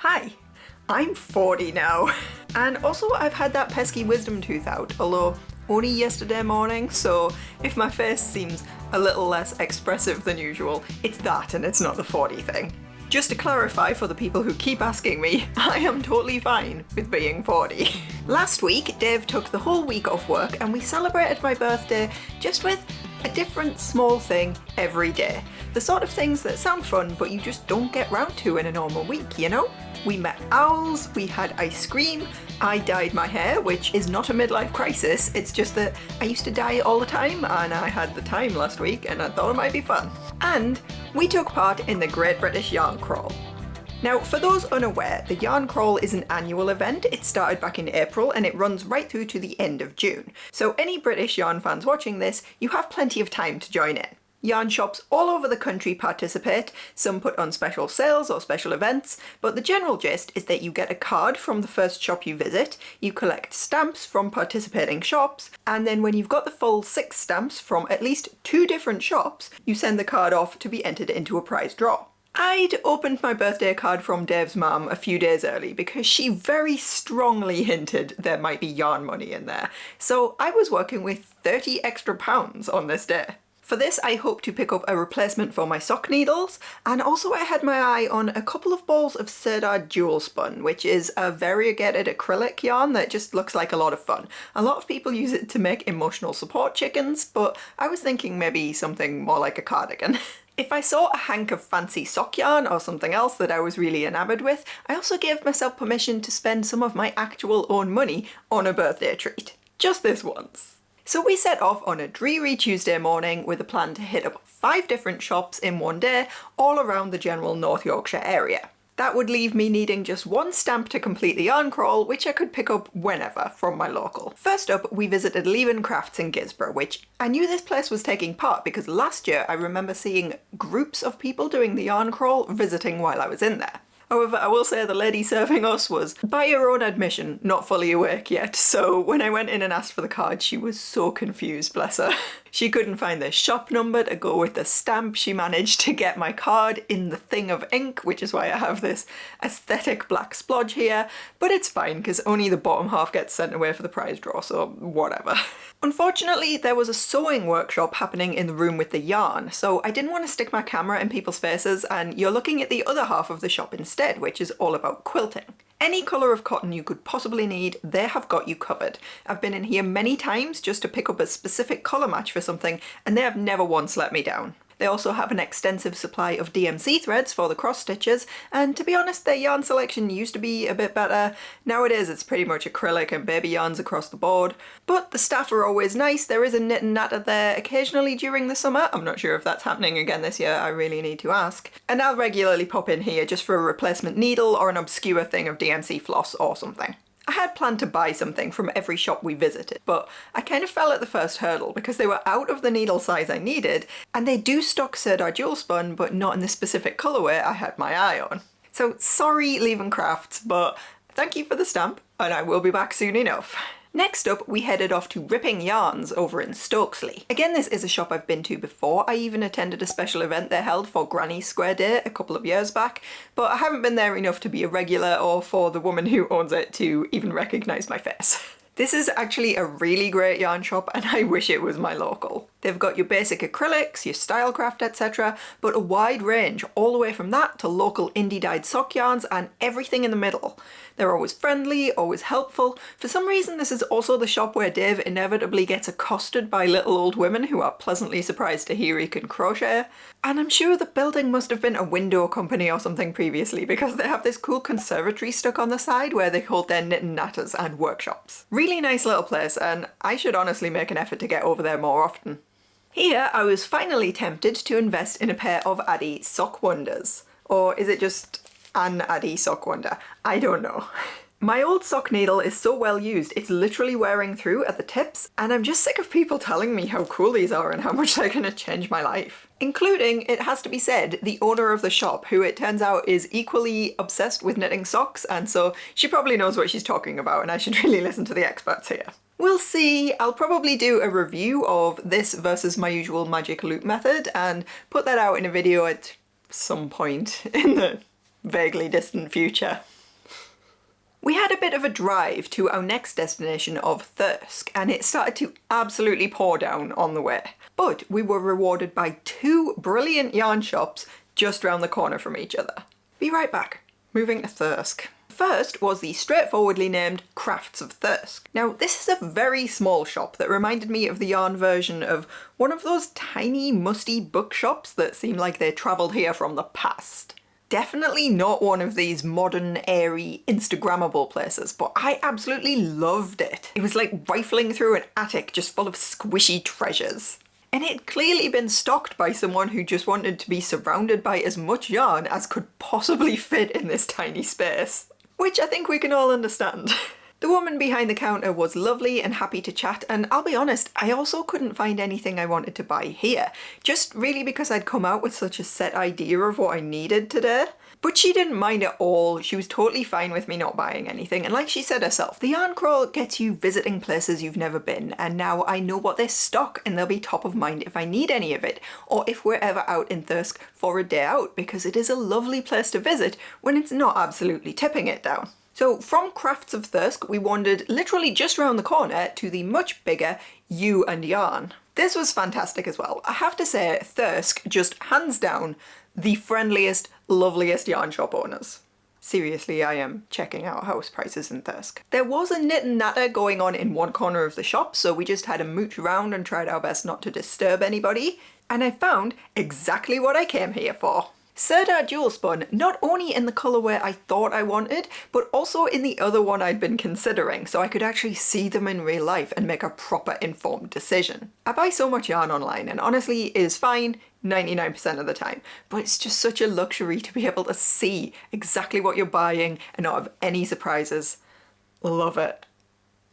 Hi, I'm 40 now. And also I've had that pesky wisdom tooth out, although only yesterday morning, so if my face seems a little less expressive than usual, it's that and it's not the 40 thing. Just to clarify for the people who keep asking me, I am totally fine with being 40. Last week, Dave took the whole week off work and we celebrated my birthday just with a different small thing every day. The sort of things that sound fun but you just don't get round to in a normal week, you know? We met owls, we had ice cream, I dyed my hair, which is not a midlife crisis, it's just that I used to dye it all the time and I had the time last week and I thought it might be fun. And we took part in the Great British Yarn Crawl. Now, for those unaware, the Yarn Crawl is an annual event. It started back in April and it runs right through to the end of June. So any British yarn fans watching this, you have plenty of time to join in. Yarn shops all over the country participate, some put on special sales or special events, but the general gist is that you get a card from the first shop you visit, you collect stamps from participating shops, and then when you've got the full 6 stamps from at least 2 different shops, you send the card off to be entered into a prize draw. I'd opened my birthday card from Dave's mum a few days early because she very strongly hinted there might be yarn money in there, so I was working with 30 extra pounds on this day. For this, I hope to pick up a replacement for my sock needles, and also I had my eye on a couple of balls of Sirdar Jewel Spun, which is a variegated acrylic yarn that just looks like a lot of fun. A lot of people use it to make emotional support chickens, but I was thinking maybe something more like a cardigan. If I saw a hank of fancy sock yarn or something else that I was really enamoured with, I also gave myself permission to spend some of my actual own money on a birthday treat. Just this once. So we set off on a dreary Tuesday morning with a plan to hit up 5 different shops in one day, all around the general North Yorkshire area. That would leave me needing just 1 stamp to complete the yarn crawl, which I could pick up whenever from my local. First up, we visited Leven Crafts in Gisborough, which I knew this place was taking part because last year I remember seeing groups of people doing the yarn crawl visiting while I was in there. However, I will say the lady serving us was, by her own admission, not fully awake yet, so when I went in and asked for the card, she was so confused, bless her. She couldn't find the shop number to go with the stamp. She managed to get my card in the thing of ink, which is why I have this aesthetic black splodge here, but it's fine because only the bottom half gets sent away for the prize draw, so whatever. Unfortunately, there was a sewing workshop happening in the room with the yarn, so I didn't want to stick my camera in people's faces, and you're looking at the other half of the shop instead, which is all about quilting. Any colour of cotton you could possibly need, they have got you covered. I've been in here many times just to pick up a specific colour match for something, and they have never once let me down. They also have an extensive supply of DMC threads for the cross stitches, and to be honest, their yarn selection used to be a bit better. Nowadays it's pretty much acrylic and baby yarns across the board. But the staff are always nice. There is a knit and natter there occasionally during the summer. I'm not sure if that's happening again this year, I really need to ask. And I'll regularly pop in here just for a replacement needle or an obscure thing of DMC floss or something. I had planned to buy something from every shop we visited, but I kind of fell at the first hurdle because they were out of the needle size I needed, and they do stock Sirdar Jewel Spun, but not in the specific colourway I had my eye on. So sorry, Leven Crafts, but thank you for the stamp, and I will be back soon enough. Next up, we headed off to Ripping Yarns over in Stokesley. Again, this is a shop I've been to before. I even attended a special event they held for Granny's Square Day a couple of years back, but I haven't been there enough to be a regular or for the woman who owns it to even recognise my face. This is actually a really great yarn shop and I wish it was my local. They've got your basic acrylics, your stylecraft, etc., but a wide range, all the way from that to local indie dyed sock yarns and everything in the middle. They're always friendly, always helpful. For some reason this is also the shop where Dave inevitably gets accosted by little old women who are pleasantly surprised to hear he can crochet. And I'm sure the building must have been a window company or something previously because they have this cool conservatory stuck on the side where they hold their knit and natters and workshops. Really nice little place, and I should honestly make an effort to get over there more often. Here I was finally tempted to invest in a pair of Addi Sock Wonders. Or is it just an Addi Sock Wonder? I don't know. My old sock needle is so well used, it's literally wearing through at the tips, and I'm just sick of people telling me how cool these are and how much they're gonna change my life. Including, it has to be said, the owner of the shop, who it turns out is equally obsessed with knitting socks, and so she probably knows what she's talking about, and I should really listen to the experts here. We'll see. I'll probably do a review of this versus my usual magic loop method and put that out in a video at some point in the vaguely distant future. We had a bit of a drive to our next destination of Thirsk, and it started to absolutely pour down on the way. But we were rewarded by 2 brilliant yarn shops just round the corner from each other. Be right back. Moving to Thirsk. First was the straightforwardly named Crafts of Thirsk. Now this is a very small shop that reminded me of the yarn version of one of those tiny musty bookshops that seem like they travelled here from the past. Definitely not one of these modern, airy, Instagrammable places, but I absolutely loved it. It was like rifling through an attic just full of squishy treasures. And it had clearly been stocked by someone who just wanted to be surrounded by as much yarn as could possibly fit in this tiny space. Which I think we can all understand. The woman behind the counter was lovely and happy to chat, and I'll be honest, I also couldn't find anything I wanted to buy here, just really because I'd come out with such a set idea of what I needed today. But she didn't mind at all, she was totally fine with me not buying anything, and like she said herself, the yarn crawl gets you visiting places you've never been, and now I know what they stock and they'll be top of mind if I need any of it, or if we're ever out in Thirsk for a day out, because it is a lovely place to visit when it's not absolutely tipping it down. So from Crafts of Thirsk, we wandered literally just round the corner to the much bigger You and Yarn. This was fantastic as well. I have to say, Thirsk just hands down the friendliest, loveliest yarn shop owners. Seriously, I am checking out house prices in Thirsk. There was a knit and natter going on in one corner of the shop, so we just had a mooch around and tried our best not to disturb anybody. And I found exactly what I came here for. Sirdar Jewel Spun, not only in the colourway I thought I wanted, but also in the other one I'd been considering, so I could actually see them in real life and make a proper informed decision. I buy so much yarn online, and honestly it is fine 99% of the time, but it's just such a luxury to be able to see exactly what you're buying and not have any surprises. Love it.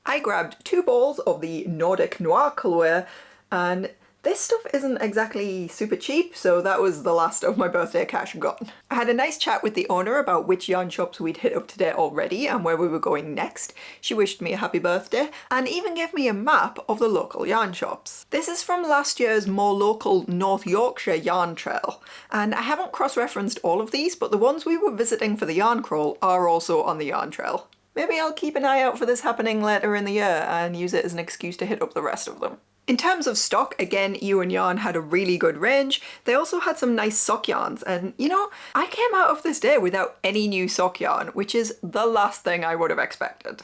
I grabbed 2 balls of the Nordic Noir colourway, and this stuff isn't exactly super cheap, so that was the last of my birthday cash gone. I had a nice chat with the owner about which yarn shops we'd hit up today already and where we were going next. She wished me a happy birthday and even gave me a map of the local yarn shops. This is from last year's more local North Yorkshire yarn trail, and I haven't cross-referenced all of these, but the ones we were visiting for the yarn crawl are also on the yarn trail. Maybe I'll keep an eye out for this happening later in the year and use it as an excuse to hit up the rest of them. In terms of stock, again, You and Yarn had a really good range. They also had some nice sock yarns, and you know, I came out of this day without any new sock yarn, which is the last thing I would have expected.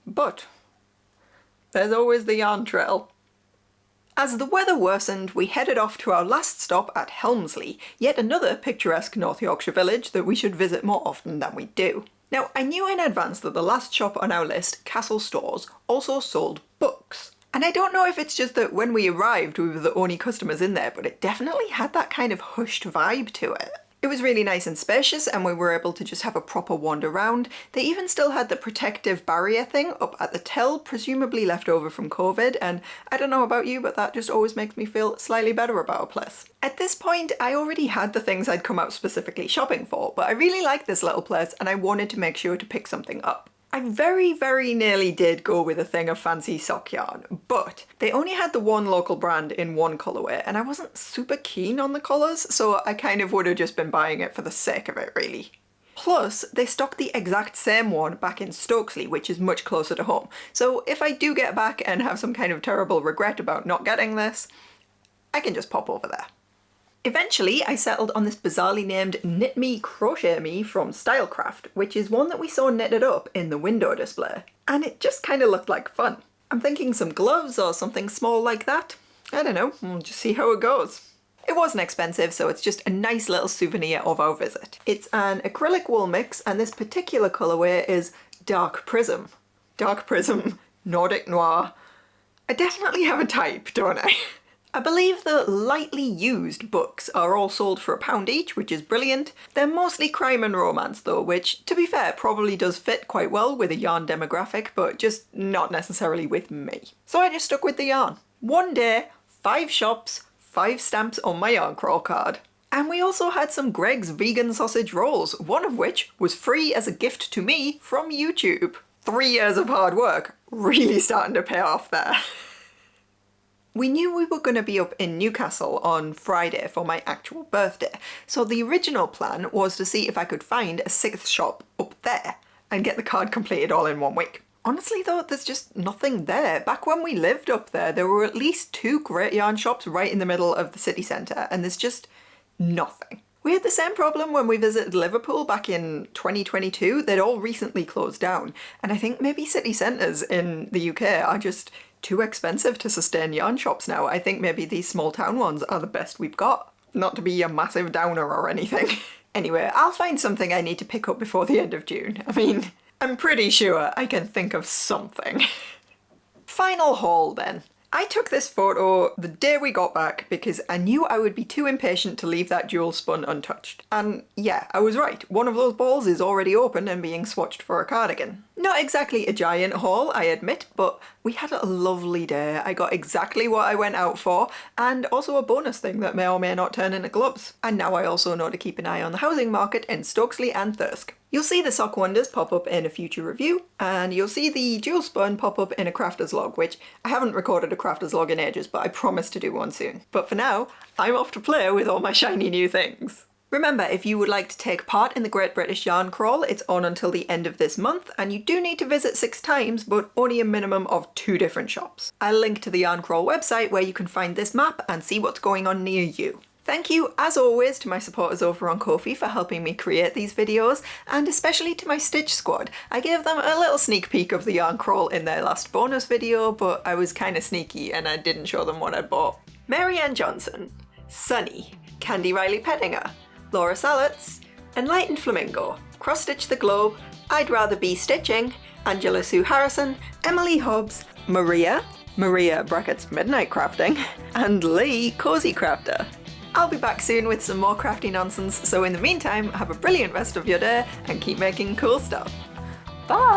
But there's always the yarn trail. As the weather worsened, we headed off to our last stop at Helmsley, yet another picturesque North Yorkshire village that we should visit more often than we do. Now, I knew in advance that the last shop on our list, Castle Stores, also sold books. And I don't know if it's just that when we arrived we were the only customers in there, but it definitely had that kind of hushed vibe to it. It was really nice and spacious, and we were able to just have a proper wander around. They even still had the protective barrier thing up at the till, presumably left over from COVID, and I don't know about you, but that just always makes me feel slightly better about a place. At this point, I already had the things I'd come out specifically shopping for, but I really liked this little place and I wanted to make sure to pick something up. I very nearly did go with a thing of fancy sock yarn, but they only had the one local brand in one colourway and I wasn't super keen on the colours, so I kind of would have just been buying it for the sake of it, really. Plus, they stocked the exact same one back in Stokesley, which is much closer to home, so if I do get back and have some kind of terrible regret about not getting this, I can just pop over there. Eventually, I settled on this bizarrely named Knit Me Crochet Me from Stylecraft, which is one that we saw knitted up in the window display. And it just kind of looked like fun. I'm thinking some gloves or something small like that. I don't know, we'll just see how it goes. It wasn't expensive, so it's just a nice little souvenir of our visit. It's an acrylic wool mix, and this particular colourway is Dark Prism. Dark Prism, Nordic Noir. I definitely have a type, don't I? I believe the lightly used books are all sold for £1 each, which is brilliant. They're mostly crime and romance though, which, to be fair, probably does fit quite well with a yarn demographic, but just not necessarily with me. So I just stuck with the yarn. One day, 5 shops, 5 stamps on my yarn crawl card. And we also had some Greg's vegan sausage rolls, one of which was free as a gift to me from YouTube. 3 years of hard work, really starting to pay off there. We knew we were going to be up in Newcastle on Friday for my actual birthday, so the original plan was to see if I could find a 6th shop up there. and get the card completed all in 1 week. Honestly though, there's just nothing there. Back when we lived up there were at least 2 great yarn shops right in the middle of the city centre, and there's just nothing. We had the same problem when we visited Liverpool back in 2022. They'd all recently closed down, and I think maybe city centres in the UK are just too expensive to sustain yarn shops now. I think maybe these small town ones are the best we've got. Not to be a massive downer or anything. Anyway, I'll find something I need to pick up before the end of June. I mean, I'm pretty sure I can think of something. Final haul then. I took this photo the day we got back because I knew I would be too impatient to leave that jewel spun untouched. And yeah, I was right. One of those balls is already open and being swatched for a cardigan. Not exactly a giant haul, I admit, but we had a lovely day. I got exactly what I went out for, and also a bonus thing that may or may not turn into gloves. And now I also know to keep an eye on the housing market in Stokesley and Thirsk. You'll see the sock wonders pop up in a future review, and you'll see the jewel spun pop up in a crafter's log, which I haven't recorded a crafter's log in ages, but I promise to do one soon. But for now, I'm off to play with all my shiny new things. Remember, if you would like to take part in the Great British Yarn Crawl, it's on until the end of this month, and you do need to visit 6 times, but only a minimum of 2 different shops. I'll link to the Yarn Crawl website where you can find this map and see what's going on near you. Thank you, as always, to my supporters over on Ko-fi for helping me create these videos, and especially to my Stitch squad. I gave them a little sneak peek of the yarn crawl in their last bonus video, but I was kinda sneaky and I didn't show them what I'd bought. Mary Ann Johnson, Sunny, Candy Riley Pettinger, Laura Salets, Enlightened Flamingo, Cross Stitch the Globe, I'd Rather Be Stitching, Angela Sue Harrison, Emily Hobbs, Maria brackets Midnight Crafting, and Lee Cozy Crafter. I'll be back soon with some more crafty nonsense, so in the meantime, have a brilliant rest of your day and keep making cool stuff. Bye!